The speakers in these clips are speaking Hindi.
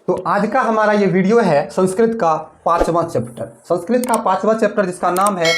तो आज का हमारा ये वीडियो है संस्कृत का 5वां चैप्टर। संस्कृत का 5वां चैप्टर जिसका नाम है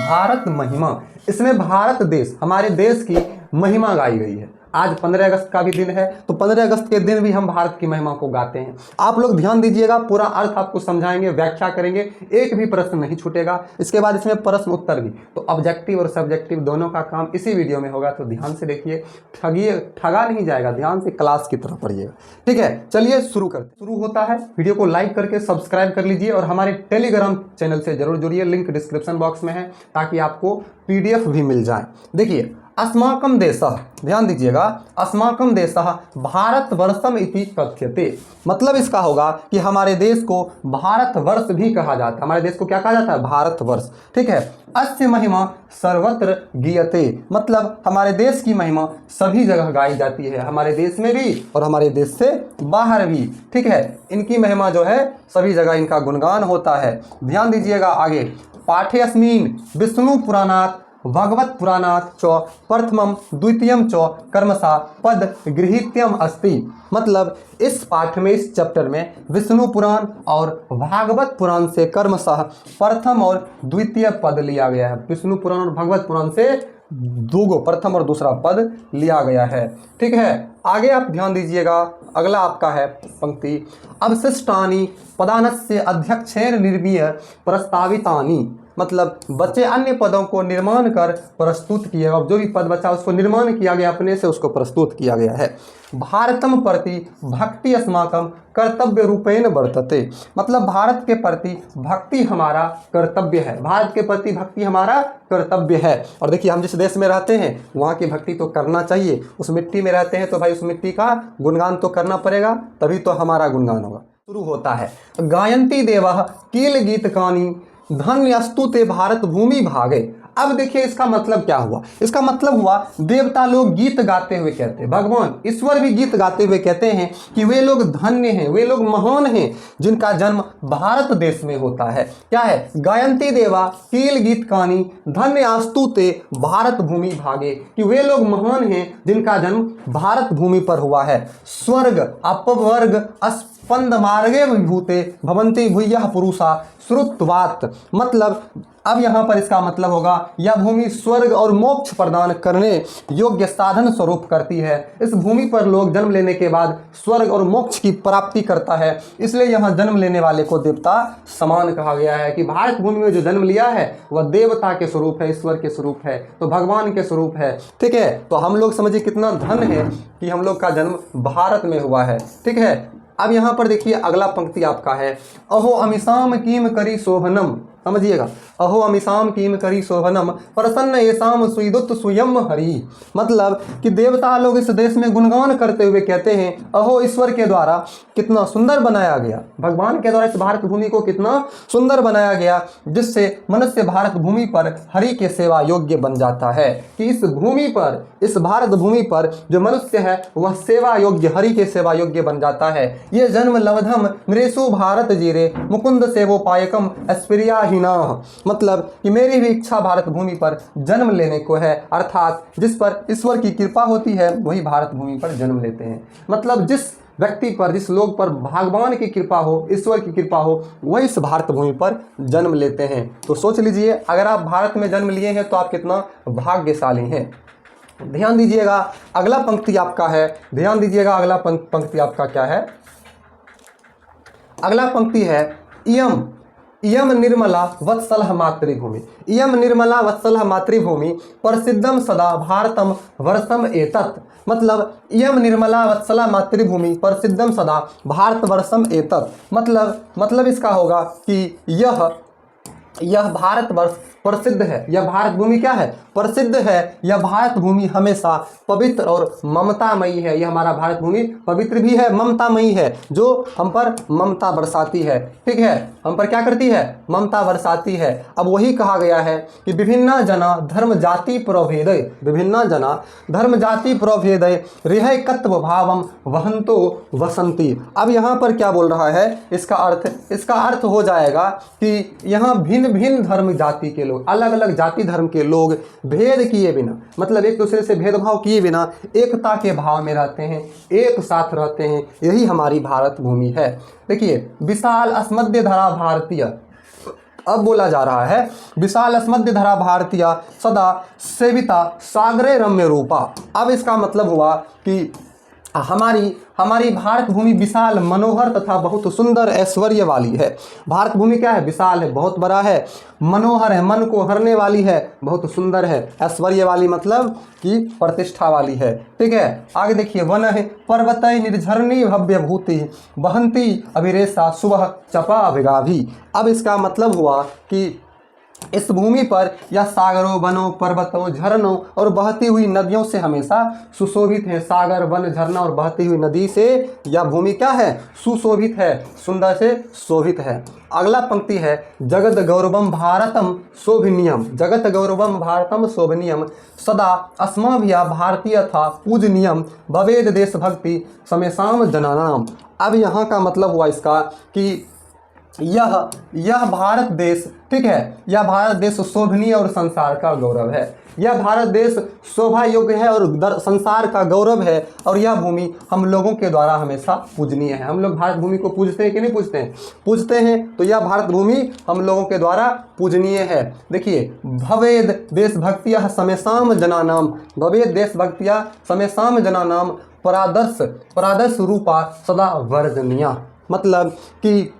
भारत महिमा। इसमें भारत देश, हमारे देश की महिमा गाई गई है। आज 15 अगस्त का भी दिन है, तो 15 अगस्त के दिन भी हम भारत की महिमा को गाते हैं। आप लोग ध्यान दीजिएगा, पूरा अर्थ आपको समझाएंगे, व्याख्या करेंगे, एक भी प्रश्न नहीं छूटेगा। इसके बाद इसमें प्रश्न उत्तर भी, तो ऑब्जेक्टिव और सब्जेक्टिव दोनों का काम इसी वीडियो में होगा। तो ध्यान से देखिए, ठगा नहीं जाएगा, ध्यान से क्लास की तरफ पढ़िएगा। ठीक है, चलिए शुरू करते। शुरू होता है, वीडियो को लाइक करके सब्सक्राइब कर लीजिए और हमारे टेलीग्राम चैनल से जरूर जुड़िए, लिंक डिस्क्रिप्शन बॉक्स में है, ताकि आपको PDF भी मिल जाए। देखिए, अस्माकं देशः, ध्यान दीजिएगा, अस्माकं देशः भारतवर्षम इति कथ्यते। मतलब इसका होगा कि हमारे देश को भारतवर्ष भी कहा जाता है। हमारे देश को क्या कहा जाता है? भारतवर्ष। ठीक है। अस्य महिमा सर्वत्र गीयते, मतलब हमारे देश की महिमा सभी जगह गाई जाती है, हमारे देश में भी और हमारे देश से बाहर भी। ठीक है, इनकी महिमा जो है सभी जगह इनका गुणगान होता है। ध्यान दीजिएगा आगे, पाठेऽस्मिन् विष्णु पुराणात् भगवत पुराणात् च प्रथमम द्वितीयम च कर्मसा पद गृहीत्यम अस्ति। मतलब इस पाठ में, इस चैप्टर में विष्णु पुराण और भागवत पुराण से कर्मशः प्रथम और द्वितीय पद लिया गया है। विष्णु पुराण और भागवत पुराण से दो प्रथम और दूसरा पद लिया गया है। ठीक है, आगे आप ध्यान दीजिएगा, अगला आपका है पंक्ति, अवशिष्टानि पदानस्य अध्यक्षेण निर्मीय प्रस्तावितानि। मतलब बचे अन्य पदों को निर्माण कर प्रस्तुत किया, अब जो भी पद बचा उसको निर्माण किया गया, अपने से उसको प्रस्तुत किया गया है। भारतम प्रति भक्ति अस्माकं कर्तव्य रूपेण वर्तते। मतलब भारत के प्रति भक्ति हमारा कर्तव्य है, भारत के प्रति भक्ति हमारा कर्तव्य है। और देखिए, हम जिस देश में रहते हैं वहाँ की भक्ति तो करना चाहिए, उस मिट्टी में रहते हैं तो भाई उस मिट्टी का गुणगान तो करना पड़ेगा, तभी तो हमारा गुणगान होगा। शुरू होता है, गायन्ति देवः कील गीतकानि धन्यस्तु ते भारत भूमि भागे। अब देखिए इसका मतलब क्या हुआ? इसका मतलब हुआ देवता लोग गीत गाते हुए कहते हैं, भगवान ईश्वर भी गीत गाते हुए कहते हैं कि वे लोग धन्य हैं, वे लोग महान हैं जिनका जन्म भारत देश में होता है। क्या है? गायन्ति देवा कील गीत कानी धन्य आस्तु ते भारत भूमि भागे, कि वे लोग महान हैं जिनका जन्म भारत भूमि पर हुआ है। स्वर्ग अपवर्ग स्पंद मार्गे विभूते भवन्ति भूयः पुरुषा श्रुतवात। मतलब अब यहाँ पर इसका मतलब होगा, यह भूमि स्वर्ग और मोक्ष प्रदान करने योग्य साधन स्वरूप करती है। इस भूमि पर लोग जन्म लेने के बाद स्वर्ग और मोक्ष की प्राप्ति करता है, इसलिए यहाँ जन्म लेने वाले को देवता समान कहा गया है। कि भारत भूमि में जो जन्म लिया है वह देवता के स्वरूप है, ईश्वर के स्वरूप है, तो भगवान के स्वरूप है। ठीक है, तो हम लोग समझिए कितना धन है कि हम लोग का जन्म भारत में हुआ है। ठीक है, अब यहाँ पर देखिए अगला पंक्ति आपका है, अहो अमीसाम कीम करी शोभनम। समझिएगा, अहो अमीसाम कीम करी शोभनम प्रसन्न येषाम सुईदुत स्वयं हरि। मतलब कि देवता लोग इस देश में गुणगान करते हुए कहते हैं, अहो ईश्वर के द्वारा कितना सुंदर बनाया गया, भगवान के द्वारा इस भारत भूमि को कितना सुंदर बनाया गया, जिससे मनुष्य भारत भूमि पर हरि के सेवा योग्य बन जाता है। कि इस भूमि पर, इस भारत भूमि पर जो मनुष्य है वह सेवा योग्य, हरि के सेवा योग्य बन जाता है। ये जन्म लवधम नृषु भारत जीरे मुकुंद सेवोपायकम अस्पिरिया हीना। मतलब कि मेरी भी इच्छा भारत भूमि पर जन्म लेने को है, अर्थात जिस पर ईश्वर की कृपा होती है वही भारत भूमि पर जन्म लेते हैं। मतलब जिस व्यक्ति पर, जिस लोग पर भगवान की कृपा हो, ईश्वर की कृपा हो, वही इस भारत भूमि पर जन्म लेते हैं। तो सोच लीजिए, अगर आप भारत में जन्म लिए हैं तो आप कितना भाग्यशाली हैं। ध्यान दीजिएगा, अगला पंक्ति आपका है, ध्यान दीजिएगा अगला पंक्ति आपका क्या है? अगला पंक्ति है, इयम इयम निर्मला वत्सलः मातृभूमि। इयम निर्मला वत्सलः मातृभूमि प्रसिद्धम सदा भारतम वर्षम एतत्। मतलब इयम निर्मला वत्सला मातृभूमि प्रसिद्धम सदा भारतवर्षम एतत्। मतलब इसका होगा कि यह भारतवर्ष प्रसिद्ध है, यह भारत भूमि क्या है? प्रसिद्ध है। यह भारत भूमि हमेशा पवित्र और ममतामयी है। यह हमारा भारत भूमि पवित्र भी है, ममतामयी है, जो हम पर ममता बरसाती है। ठीक है, हम पर क्या करती है? ममता बरसाती है। अब वही कहा गया है कि विभिन्न जना धर्म जाति प्रभेदय, विभिन्न जना धर्म जाति प्रभेदय रिहैकत्व भावम वहंतो वसंती। अब यहाँ पर क्या बोल रहा है? इसका अर्थ हो जाएगा कि यहाँ भिन्न भिन्न धर्म जाति के लोग, अलग अलग जाति धर्म के लोग भेद किए बिना, मतलब एक दूसरे से भेदभाव किए बिना एकता के भाव में रहते हैं, एक साथ रहते हैं। यही हमारी भारत भूमि है। देखिए, विशाल अस्मद्य धरा भारतीय, अब बोला जा रहा है विशाल अस्मद्य धरा भारतीय सदा सेविता सागरे रम्य रूपा। अब इसका मतलब हुआ कि हमारी भारत भूमि विशाल, मनोहर तथा बहुत सुंदर ऐश्वर्य वाली है। भारत भूमि क्या है? विशाल है, बहुत बड़ा है, मनोहर है, मन को हरने वाली है, बहुत सुंदर है, ऐश्वर्य वाली मतलब कि प्रतिष्ठा वाली है। ठीक है, आगे देखिए, वन है पर्वतय निर्झरणी भव्य भूति बहंती अभिरेसा सुबह चपा अभिगाभी। अब इसका मतलब हुआ कि इस भूमि पर यह सागरों, वनों, पर्वतों, झरनों और बहती हुई नदियों से हमेशा सुशोभित है। सागर, वन, झरना और बहती हुई नदी से यह भूमि क्या है? सुशोभित है, सुंदर से शोभित है। अगला पंक्ति है, जगत गौरवम भारतम शोभनीयम, जगत गौरवम भारतम शोभनीयम सदा अस्मभ्य भारतीय था पूजनीयम भवेद देशभक्ति समेसाम जनानाम। अब यहाँ का मतलब हुआ इसका कि यह भारत देश, ठीक है, यह भारत देश शोभनीय और संसार का गौरव है। यह भारत देश शोभा योग्य है और संसार का गौरव है, और यह भूमि हम लोगों के द्वारा हमेशा पूजनीय है। हम लोग भारत भूमि को पूजते हैं कि नहीं पूजते हैं? पूजते हैं। तो यह भारत भूमि हम लोगों के द्वारा पूजनीय है। देखिए, भवेद देशभक्तिया समेसाम जनानाम, भवेद देशभक्तिया समेसाम जनानाम परादर्श रूपा सदा वर्जनीया। मतलब कि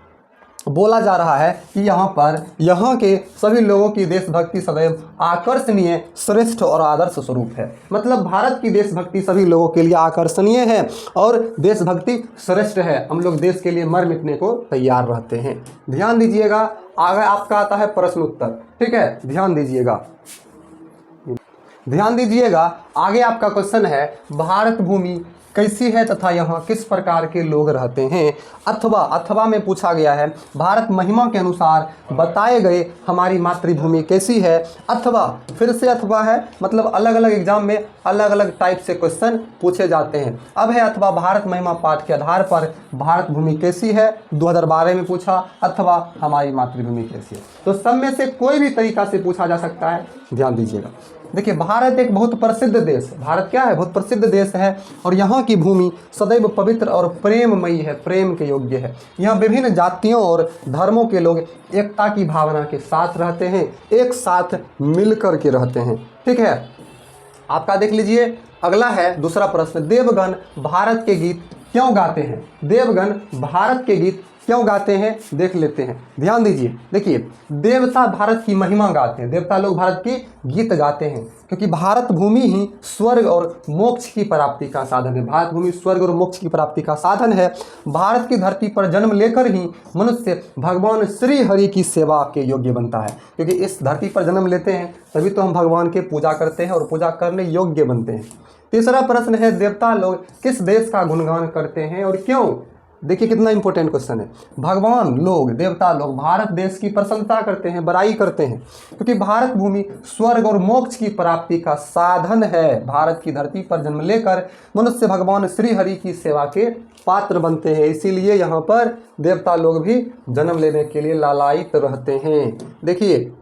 बोला जा रहा है कि यहाँ के सभी लोगों की देशभक्ति सदैव आकर्षणीय, श्रेष्ठ और आदर्श स्वरूप है। मतलब भारत की देशभक्ति सभी लोगों के लिए आकर्षणीय है और देशभक्ति श्रेष्ठ है। हम लोग देश के लिए मर मिटने को तैयार रहते हैं। ध्यान दीजिएगा, आगे आपका आता है प्रश्न उत्तर। ठीक है, ध्यान दीजिएगा। आगे आपका क्वेश्चन है, भारत भूमि कैसी है तथा यहाँ किस प्रकार के लोग रहते हैं। अथवा में पूछा गया है, भारत महिमा के अनुसार बताए गए हमारी मातृभूमि कैसी है। अथवा, फिर से अथवा है, मतलब अलग अलग एग्जाम में अलग अलग टाइप से क्वेश्चन पूछे जाते हैं। अब है अथवा भारत महिमा पाठ के आधार पर भारत भूमि कैसी है, 2012 में पूछा। अथवा हमारी मातृभूमि कैसी है, तो सब में से कोई भी तरीका से पूछा जा सकता है। ध्यान दीजिएगा। देखिए, भारत एक बहुत प्रसिद्ध देश, भारत क्या है? बहुत प्रसिद्ध देश है, और यहाँ की भूमि सदैव पवित्र और प्रेममयी है, प्रेम के योग्य है। यहाँ विभिन्न जातियों और धर्मों के लोग एकता की भावना के साथ रहते हैं, एक साथ मिल कर के रहते हैं। ठीक है, आपका देख लीजिए। अगला है दूसरा प्रश्न, देवगण भारत के गीत क्यों गाते हैं? देवगण भारत के गीत क्यों गाते हैं, देख लेते हैं। ध्यान दीजिए। देखिए, देवता भारत की महिमा गाते हैं, देवता लोग भारत की गीत गाते हैं, क्योंकि भारत भूमि ही स्वर्ग और मोक्ष की प्राप्ति का साधन है। भारत भूमि स्वर्ग और मोक्ष की प्राप्ति का साधन है। भारत की धरती पर जन्म लेकर ही मनुष्य भगवान श्री हरि की सेवा के योग्य बनता है, क्योंकि इस धरती पर जन्म लेते हैं तभी तो हम भगवान के पूजा करते हैं और पूजा करने योग्य बनते हैं। तीसरा प्रश्न है, देवता लोग किस देश का गुणगान करते हैं और क्यों? देखिए कितना इंपॉर्टेंट क्वेश्चन है। भगवान लोग, देवता लोग भारत देश की प्रशंसा करते हैं, बड़ाई करते हैं, क्योंकि भारत भूमि स्वर्ग और मोक्ष की प्राप्ति का साधन है। भारत की धरती पर जन्म लेकर मनुष्य भगवान श्री हरि की सेवा के पात्र बनते हैं, इसीलिए यहाँ पर देवता लोग भी जन्म लेने के लिए लालायित रहते हैं। देखिए,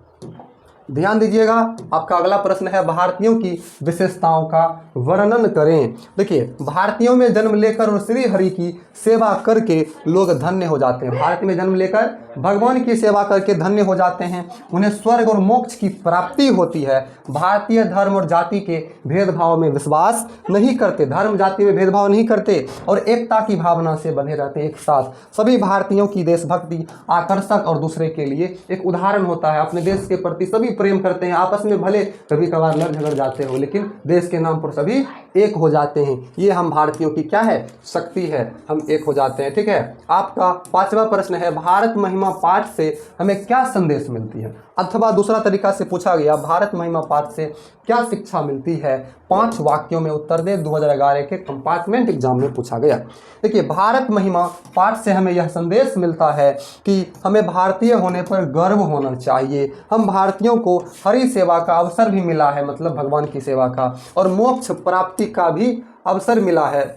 ध्यान दीजिएगा। आपका अगला प्रश्न है, भारतीयों की विशेषताओं का वर्णन करें। देखिए, भारतीयों में जन्म लेकर और श्री हरि की सेवा करके लोग धन्य हो जाते हैं। भारत में जन्म लेकर भगवान की सेवा करके धन्य हो जाते हैं, उन्हें स्वर्ग और मोक्ष की प्राप्ति होती है। भारतीय धर्म और जाति के भेदभाव में विश्वास नहीं करते, धर्म जाति में भेदभाव नहीं करते और एकता की भावना से बने रहते हैं एक साथ। सभी भारतीयों की देशभक्ति आकर्षक और दूसरे के लिए एक उदाहरण होता है। अपने देश के प्रति सभी प्रेम करते हैं, आपस में भले कभी कभार लड़ झगड़ जाते हो, लेकिन देश के नाम पर सभी एक हो जाते हैं। ये हम भारतीयों की क्या है? शक्ति है, हम एक हो जाते हैं। ठीक है, आपका पांचवा प्रश्न है, भारत महिमा पाठ से हमें क्या संदेश मिलती है? अथवा दूसरा तरीका से पूछा गया, भारत महिमा पाठ से क्या शिक्षा मिलती है? 5 वाक्यों में उत्तर दे। 2011 के कंपार्टमेंट एग्जाम में पूछा गया। देखिए, भारत महिमा पाठ से हमें यह संदेश मिलता है कि हमें भारतीय होने पर गर्व होना चाहिए। हम भारतीयों को हरि सेवा का अवसर भी मिला है, मतलब भगवान की सेवा का, और मोक्ष प्राप्ति का भी अवसर मिला है।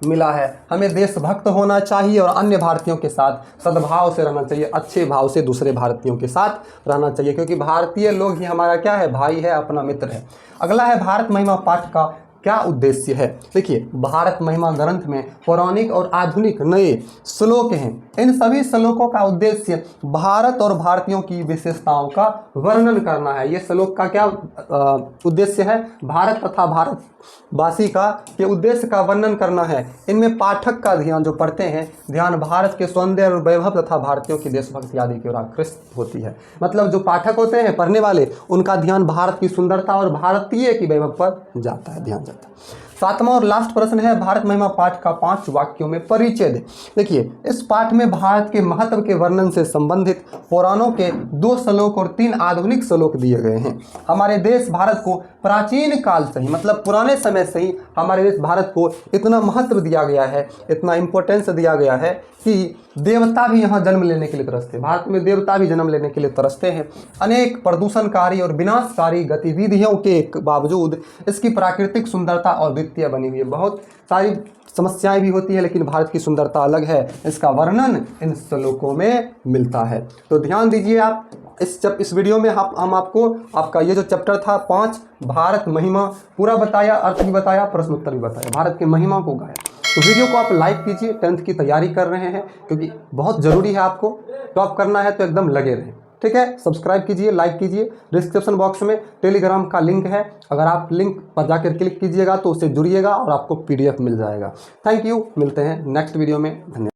मिला है। हमें देशभक्त होना चाहिए और अन्य भारतीयों के साथ सद्भाव से रहना चाहिए, अच्छे भाव से दूसरे भारतीयों के साथ रहना चाहिए, क्योंकि भारतीय लोग ही हमारा क्या है, भाई है, अपना मित्र है। अगला है भारत महिमा पाठ का क्या उद्देश्य है। देखिए, भारत महिमा ग्रंथ में पौराणिक और आधुनिक नए श्लोक हैं। इन सभी श्लोकों का उद्देश्य भारत और भारतीयों की विशेषताओं का वर्णन करना है। ये श्लोक का क्या उद्देश्य है, भारत तथा भारतवासी का के उद्देश्य का वर्णन करना है। इनमें पाठक का ध्यान, जो पढ़ते हैं, ध्यान भारत के सौंदर्य और वैभव तथा भारतीयों की देशभक्ति आदि की ओर आकृष्ट होती है। मतलब जो पाठक होते हैं, पढ़ने वाले, उनका ध्यान भारत की सुंदरता और भारतीय की वैभव पर जाता है, ध्यान जाता है। सातवां और लास्ट प्रश्न है, भारत महिमा पाठ का 5 वाक्यों में परिचय दे। देखिए, इस पाठ में भारत के महत्व के वर्णन से संबंधित पुराणों के 2 श्लोक और 3 आधुनिक श्लोक दिए गए हैं। हमारे देश भारत को प्राचीन काल से ही, मतलब पुराने समय से ही हमारे देश भारत को इतना महत्व दिया गया है, इतना इंपॉर्टेंस दिया गया है कि देवता भी यहाँ जन्म लेने के लिए तरसते हैं। भारत में देवता भी जन्म लेने के लिए तरसते हैं। अनेक प्रदूषणकारी और विनाशकारी गतिविधियों के बावजूद इसकी प्राकृतिक सुंदरता अद्वितीय बनी हुई है। बहुत सारी समस्याएं भी होती है, लेकिन भारत की सुंदरता अलग है। इसका वर्णन इन श्लोकों में मिलता है। तो ध्यान दीजिए आप इस वीडियो में हम आपको आपका ये जो चैप्टर था 5 भारत महिमा पूरा बताया, अर्थ भी बताया, प्रश्न उत्तर भी बताया, भारत की महिमा को गाया। तो वीडियो को आप लाइक कीजिए, 10th की तैयारी कर रहे हैं, क्योंकि बहुत ज़रूरी है, आपको टॉप करना है, तो एकदम लगे रहें। ठीक है, सब्सक्राइब कीजिए, लाइक कीजिए। डिस्क्रिप्शन बॉक्स में टेलीग्राम का लिंक है, अगर आप लिंक पर जाकर क्लिक कीजिएगा तो उससे जुड़िएगा और आपको PDF मिल जाएगा। थैंक यू, मिलते हैं नेक्स्ट वीडियो में। धन्यवाद।